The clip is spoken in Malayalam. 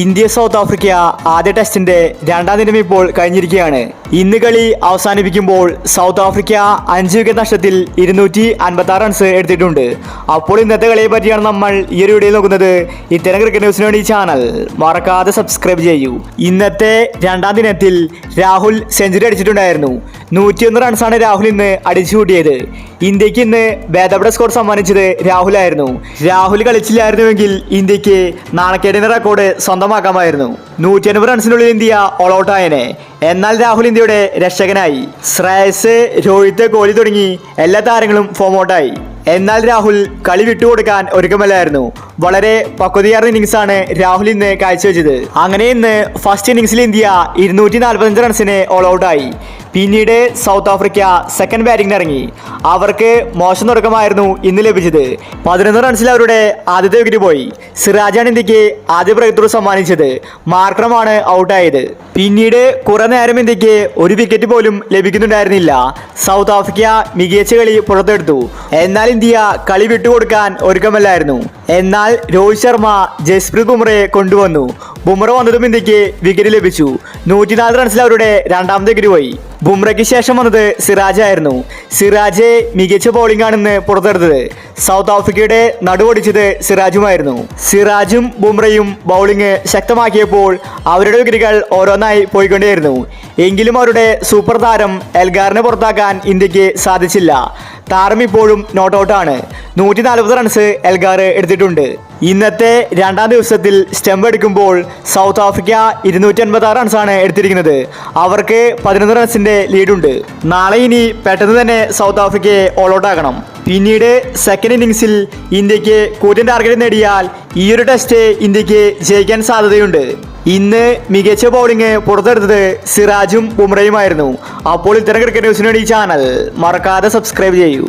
ഇന്ത്യ സൗത്ത് ആഫ്രിക്ക ആദ്യ ടെസ്റ്റിന്റെ രണ്ടാം ദിനം ഇപ്പോൾ കഴിഞ്ഞിരിക്കുകയാണ്. ഇന്ന് കളി അവസാനിപ്പിക്കുമ്പോൾ സൗത്ത് ആഫ്രിക്ക 5 വിക്കറ്റ് നഷ്ടത്തിൽ 256 റൺസ് എടുത്തിട്ടുണ്ട്. അപ്പോൾ ഇന്നത്തെ കളിയെ പറ്റിയാണ് നമ്മൾ ഈ ഒരു വീഡിയോയിൽ നോക്കുന്നത്. ഇത്തരം ക്രിക്കറ്റ് ന്യൂസിന് വേണ്ടി ഈ ചാനൽ മറക്കാതെ സബ്സ്ക്രൈബ് ചെയ്യൂ. ഇന്നത്തെ രണ്ടാം ദിനത്തിൽ രാഹുൽ സെഞ്ചുറി അടിച്ചിട്ടുണ്ടായിരുന്നു. 101 റൺസാണ് രാഹുൽ ഇന്ന് അടിച്ചു കൂട്ടിയത്. ഇന്ത്യക്ക് ഇന്ന് ഭേദപ്പെട്ട സ്കോർ സമ്മാനിച്ചത് രാഹുലായിരുന്നു. രാഹുൽ കളിച്ചില്ലായിരുന്നുവെങ്കിൽ ഇന്ത്യക്ക് നാണക്കേടിന്റെ റെക്കോർഡ് സ്വന്തമാക്കാമായിരുന്നു. 150 റൺസിനുള്ളിൽ ഇന്ത്യ ഓൾ ഔട്ട് ആയനെ. എന്നാൽ രാഹുൽ ഇന്ത്യയുടെ രക്ഷകനായി. ശ്രേയസ്, രോഹിത്, കോഹ്ലി തുടങ്ങി എല്ലാ താരങ്ങളും ഫോം ഔട്ടായി. എന്നാൽ രാഹുൽ കളി വിട്ടുകൊടുക്കാൻ ഒരുക്കമല്ലായിരുന്നു. വളരെ പക്വതയാർന്ന ഇന്നിംഗ്സാണ് രാഹുൽ ഇന്ന് കാഴ്ചവെച്ചത്. അങ്ങനെ ഇന്ന് ഫസ്റ്റ് ഇന്നിംഗ്സിൽ ഇന്ത്യ 245 റൺസിന് ഓൾ ഔട്ടായി. പിന്നീട് സൗത്ത് ആഫ്രിക്ക സെക്കൻഡ് ബാറ്റിംഗിന് ഇറങ്ങി. അവർക്ക് മോശം തുടക്കമായിരുന്നു ഇന്ന് ലഭിച്ചത്. 11 റൺസിൽ അവരുടെ ആദ്യത്തെ വിക്കറ്റ് പോയി. സിറാജാണ് ഇന്ത്യക്ക് ആദ്യ ബ്രേക്ക് ത്രൂ സമ്മാനിച്ചത്. മാർക്രമാണ് ഔട്ടായത്. പിന്നീട് കുറെ നേരം ഇന്ത്യക്ക് ഒരു വിക്കറ്റ് പോലും ലഭിക്കുന്നുണ്ടായിരുന്നില്ല. സൗത്ത് ആഫ്രിക്ക മികച്ച കളി പുറത്തെടുത്തു. എന്നാൽ ഇന്ത്യ കളി വിട്ടുകൊടുക്കാൻ ഒരുക്കമല്ലായിരുന്നു. എന്നാൽ രോഹിത് ശർമ്മ ജസ്പ്രീത് ബുംറയെ കൊണ്ടുവന്നു. ബുംറ വന്നതും ഇന്ത്യക്ക് വിക്കറ്റ് ലഭിച്ചു. 104 റൺസിൽ അവരുടെ രണ്ടാമത്തെ വിക്കറ്റ് പോയി. ബുംറയ്ക്ക് ശേഷം വന്നത് സിറാജ് ആയിരുന്നു. സിറാജ് മികച്ച ബൗളിംഗ് ആണെന്ന് പുറത്തെടുത്തത്. സൗത്ത് ആഫ്രിക്കയുടെ നടുവൊടിച്ചത് സിറാജുമായിരുന്നു. സിറാജും ബുംറയും ബൗളിംഗ് ശക്തമാക്കിയപ്പോൾ അവരുടെ വിക്കറ്റുകൾ ഓരോന്നായി പോയിക്കൊണ്ടേയിരുന്നു. എങ്കിലും അവരുടെ സൂപ്പർ താരം എൽഗാറിനെ പുറത്താക്കാൻ ഇന്ത്യക്ക് സാധിച്ചില്ല. താരം ഇപ്പോഴും നോട്ട് ഔട്ടാണ്. 140 റൺസ് എൽഗാർ എടുത്തിട്ടുണ്ട്. ഇന്നത്തെ രണ്ടാം ദിവസത്തിൽ സ്റ്റംപ് എടുക്കുമ്പോൾ സൗത്ത് ആഫ്രിക്ക 256 റൺസാണ് എടുത്തിരിക്കുന്നത്. അവർക്ക് 11 റൺസിന്റെ ലീഡുണ്ട്. നാളെ ഇനി പെട്ടെന്ന് തന്നെ സൗത്ത് ആഫ്രിക്കയെ ഓൾ ഔട്ട് ആക്കണം. പിന്നീട് സെക്കൻഡ് ഇന്നിംഗ്സിൽ ഇന്ത്യക്ക് കൂറ്റൻ ടാർഗറ്റ് നേടിയാൽ ഈ ഒരു ടെസ്റ്റ് ഇന്ത്യക്ക് ജയിക്കാൻ സാധ്യതയുണ്ട്. ഇന്ന് മികച്ച ബൗളിംഗ് പുറത്തെടുത്തത് സിറാജും ബുംറയുമായിരുന്നു. അപ്പോൾ ഇത്തരം ക്രിക്കറ്റ് ന്യൂസിന് വേണ്ടി ഈ ചാനൽ മറക്കാതെ സബ്സ്ക്രൈബ് ചെയ്യൂ.